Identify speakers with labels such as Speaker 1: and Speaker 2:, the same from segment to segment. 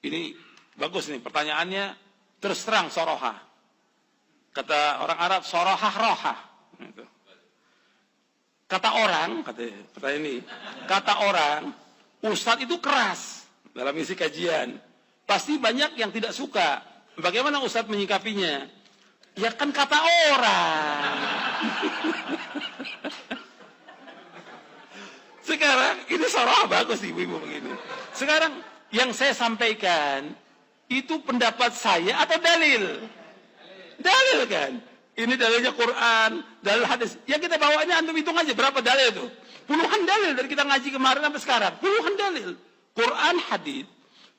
Speaker 1: Ini bagus nih pertanyaannya, terus terang soroha. Kata orang Arab, sorohah rohah. Gitu. Kata orang, pertanyaan ini, kata orang, ustadz itu keras dalam isi kajian. Pasti banyak yang tidak suka. Bagaimana ustadz menyikapinya? Ya kan kata orang. Sekarang, ini soroha bagus ibu-ibu begini. Sekarang, yang saya sampaikan, itu pendapat saya atau dalil? Dalil kan? Ini dalilnya Quran, dalil hadis. Yang kita bawanya antum hitung aja berapa dalil itu. Puluhan dalil dari kita ngaji kemarin sampai sekarang. Puluhan dalil. Quran, hadis.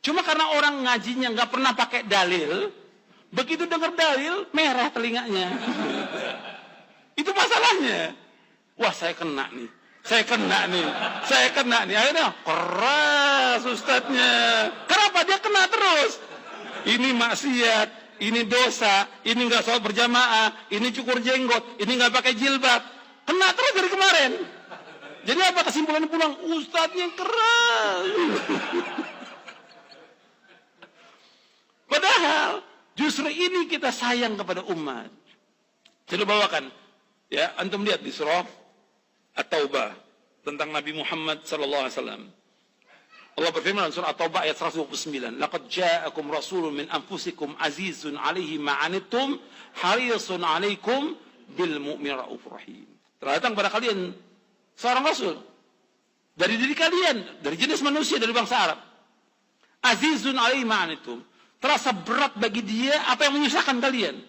Speaker 1: Cuma karena orang ngajinya nggak pernah pakai dalil, begitu dengar dalil, merah telinganya. Itu masalahnya. Wah, saya kena nih. Saya kena nih. Akhirnya keras ustadznya. Kenapa dia kena terus? Ini maksiat, ini dosa, ini nggak sholat berjamaah, ini cukur jenggot, ini nggak pakai jilbab. Kena terus dari kemarin. Jadi apa kesimpulannya pulang? Ustadznya keras. Padahal justru ini kita sayang kepada umat. Saya bawakan, ya antum lihat di surah At-Taubah tentang Nabi Muhammad sallallahu alaihi wasallam. Allah berfirman dalam surah At-Taubah ayat 129, "Laqad ja'akum rasulun min anfusikum azizun 'alaihi ma 'anittum harisun 'alaikum bil mu'minina raufur rahim." Telah datang pada kalian seorang rasul dari diri kalian, dari jenis manusia, dari bangsa Arab. Azizun 'alaihi ma 'anittum. Terasa berat bagi dia apa yang menyusahkan kalian.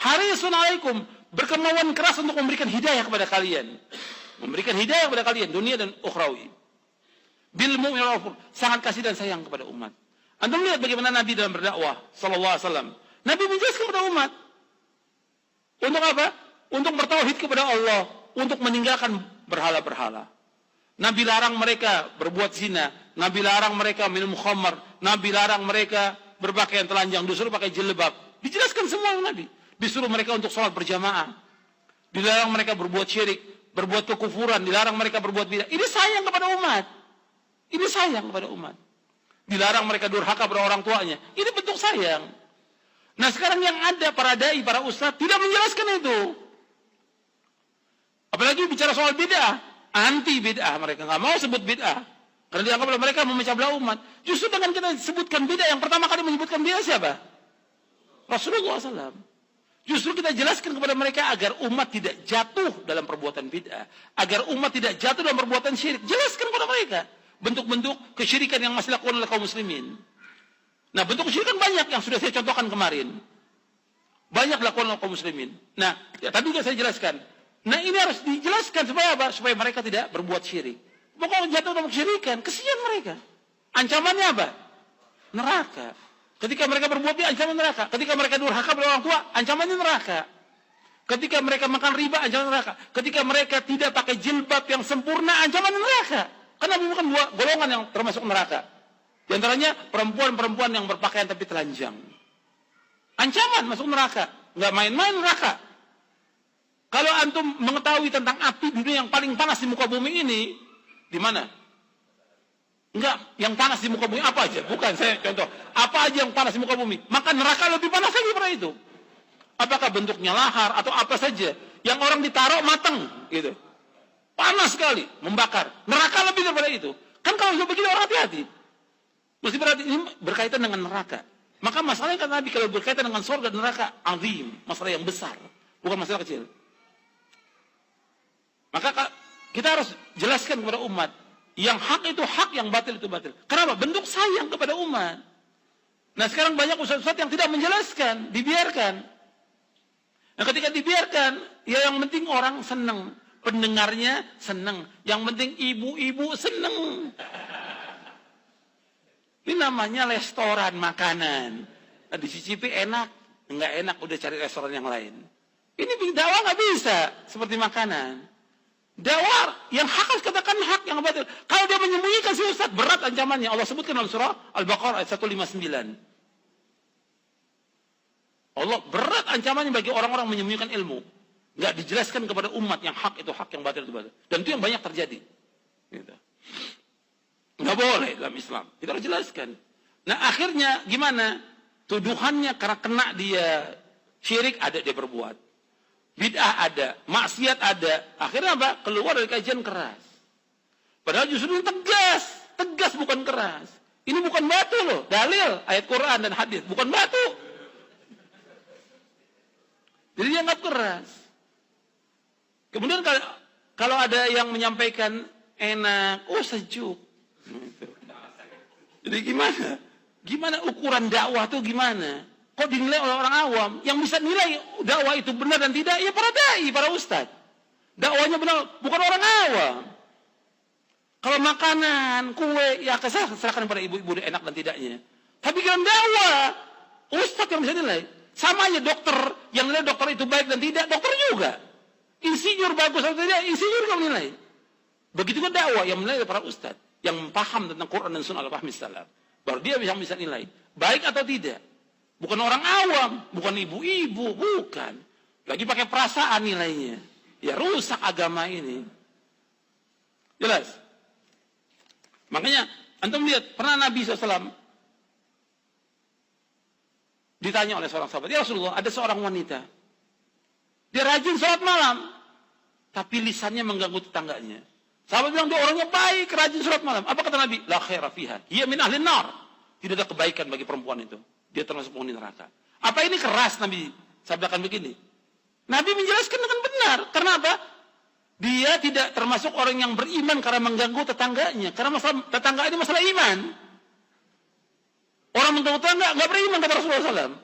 Speaker 1: Harisun 'alaikum, berkemauan keras untuk memberikan hidayah kepada kalian. Memberikan hidayah kepada kalian dunia dan ukhrawi. Bil mu'minina raufur, sangat kasih dan sayang kepada umat. Anda melihat bagaimana Nabi dalam berdakwah sallallahu alaihi wasallam. Nabi menjelaskan kepada umat. Untuk apa? Untuk bertauhid kepada Allah, untuk meninggalkan berhala-berhala. Nabi larang mereka berbuat zina, Nabi larang mereka minum khamar, Nabi larang mereka berpakaian telanjang, disuruh pakai jilbab. Dijelaskan semua Nabi. Disuruh mereka untuk sholat berjamaah. Dilarang mereka berbuat syirik, berbuat kekufuran, dilarang mereka berbuat bidah. Ini sayang kepada umat. Ini sayang kepada umat. Dilarang mereka durhaka pada orang tuanya. Ini bentuk sayang. Nah sekarang yang ada para dai, para ustadz tidak menjelaskan itu. Apalagi bicara soal bid'ah, anti bid'ah, mereka nggak mau sebut bid'ah karena dianggap oleh mereka memecah belah umat. Justru dengan kita sebutkan bid'ah, yang pertama kali menyebutkan bid'ah siapa? Rasulullah SAW. Justru kita jelaskan kepada mereka agar umat tidak jatuh dalam perbuatan bid'ah, agar umat tidak jatuh dalam perbuatan syirik. Jelaskan kepada mereka bentuk-bentuk kesyirikan yang masih dilakukan oleh kaum muslimin. Nah, bentuk kesyirikan banyak yang sudah saya contohkan kemarin. Banyak dilakukan oleh kaum muslimin. Nah, ya, tadi juga saya jelaskan. Nah, ini harus dijelaskan supaya apa? Supaya mereka tidak berbuat syirik. Pokoknya jatuh dalam kesyirikan, kesian mereka. Ancamannya apa? Neraka. Ketika mereka berbuat dia, ancaman neraka. Ketika mereka durhaka pada orang tua, ancamannya neraka. Ketika mereka makan riba, ancaman neraka. Ketika mereka tidak pakai jilbab yang sempurna, ancaman neraka. Karena bukan dua golongan yang termasuk neraka. Di antaranya perempuan-perempuan yang berpakaian tapi telanjang. Ancaman masuk neraka. Nggak main-main neraka. Kalau antum mengetahui tentang api dunia yang paling panas di muka bumi ini, di mana? Enggak, yang panas di muka bumi apa aja? Bukan, saya contoh. Apa aja yang panas di muka bumi? Maka neraka lebih panas lagi daripada itu. Apakah bentuknya lahar atau apa saja? Yang orang ditaruh mateng, gitu. Panas sekali, membakar. Neraka lebih daripada itu. Kan kalau sudah begitu orang hati-hati. Mesti berarti ini berkaitan dengan neraka. Maka masalahnya kan Nabi kalau berkaitan dengan surga dan neraka, azim, masalah yang besar, bukan masalah kecil. Maka kita harus jelaskan kepada umat, yang hak itu hak, yang batil itu batil. Kenapa? Bentuk sayang kepada umat. Nah sekarang banyak ustaz-ustaz yang tidak menjelaskan, dibiarkan. Nah ketika dibiarkan, ya yang penting orang senang, pendengarnya senang, yang penting ibu-ibu senang. Ini namanya restoran makanan. Nah, dicicipi enak, enggak enak udah cari restoran yang lain. Ini dakwah nggak bisa seperti makanan. Dakwah yang hak harus katakan hak, yang batil. Kalau dia menyembunyikan si ustaz, berat ancamannya. Allah sebutkan dalam surah Al-Baqarah ayat 159. Allah berat ancamannya bagi orang-orang menyembunyikan ilmu. Nggak dijelaskan kepada umat yang hak itu hak, yang batil itu batil. Dan itu yang banyak terjadi. Gitu. Nggak boleh dalam Islam. Kita harus jelaskan. Nah akhirnya gimana? Tuduhannya karena kena dia syirik, ada dia berbuat. Bid'ah ada, maksiat ada. Akhirnya apa? Keluar dari kajian keras. Padahal justru tegas bukan keras. Ini bukan batu loh, dalil ayat Quran dan hadis, bukan batu. Jadi dianggap keras. Kemudian kalau ada yang menyampaikan enak, oh sejuk. Jadi gimana? Gimana ukuran dakwah itu gimana? Kok dinilai oleh orang awam? Yang bisa nilai dakwah itu benar dan tidak, ya para dai, para ustadz. Dakwahnya benar, bukan orang awam. Kalau makanan, kue, ya serahkan pada ibu-ibu enak dan tidaknya. Tapi kalau dakwah, ustadz yang bisa nilai. Sama aja dokter, yang nilai dokter itu baik dan tidak, dokter juga. Insinyur bagus atau tidak, insinyur yang menilai. Begitu juga dakwah yang menilai para ustadz, yang paham tentang Quran dan Sunnah al-Fahmi salaf. Baru dia bisa nilai, baik atau tidak. Bukan orang awam, bukan ibu-ibu, bukan. Lagi pakai perasaan nilainya. Ya rusak agama ini. Jelas? Makanya, antum lihat, pernah Nabi SAW ditanya oleh seorang sahabat, ya Rasulullah, ada seorang wanita. Dia rajin sholat malam, tapi lisannya mengganggu tetangganya. Sahabat bilang, dia orangnya baik, rajin sholat malam. Apa kata Nabi? La khaira fiha, hiya min ahli nar. Tidak ada kebaikan bagi perempuan itu. Dia termasuk penghuni neraka. Apa ini keras Nabi sabdakan begini? Nabi menjelaskan dengan benar. Karena apa? Dia tidak termasuk orang yang beriman karena mengganggu tetangganya. Karena masalah tetangga ini masalah iman. Orang mengganggu tetangga nggak beriman kata Rasulullah SAW.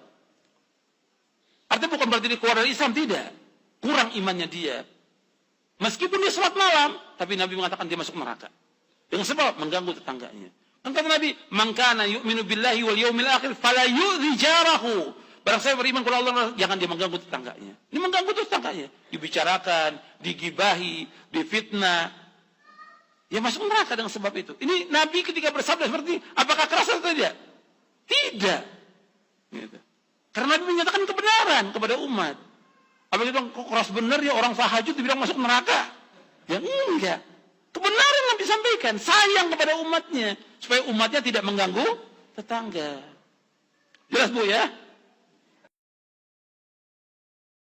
Speaker 1: Artinya bukan berarti dia keluar dari Islam, tidak. Kurang imannya dia. Meskipun dia sholat malam, tapi Nabi mengatakan dia masuk neraka. Dengan sebab mengganggu tetangganya. Kan kata Nabi, "Man kana yu'minu billahi wal yawmil akhir fala yu'dhi jarahu." Barang saya beriman kepada Allah, jangan dia mengganggu tetangganya. Ini mengganggu tetangganya. Dibicarakan, digibahi, difitnah. Ya masuk neraka dengan sebab itu. Ini Nabi ketika bersabda seperti ini, apakah keras atau tidak? Tidak. Gitu. Karena Nabi menyatakan kebenaran kepada umat. Apa kita bilang, kok keras benar ya orang tahajud dibilang masuk neraka? Ya enggak. Kebenaran yang disampaikan, sayang kepada umatnya. Supaya umatnya tidak mengganggu tetangga. Jelas Bu ya?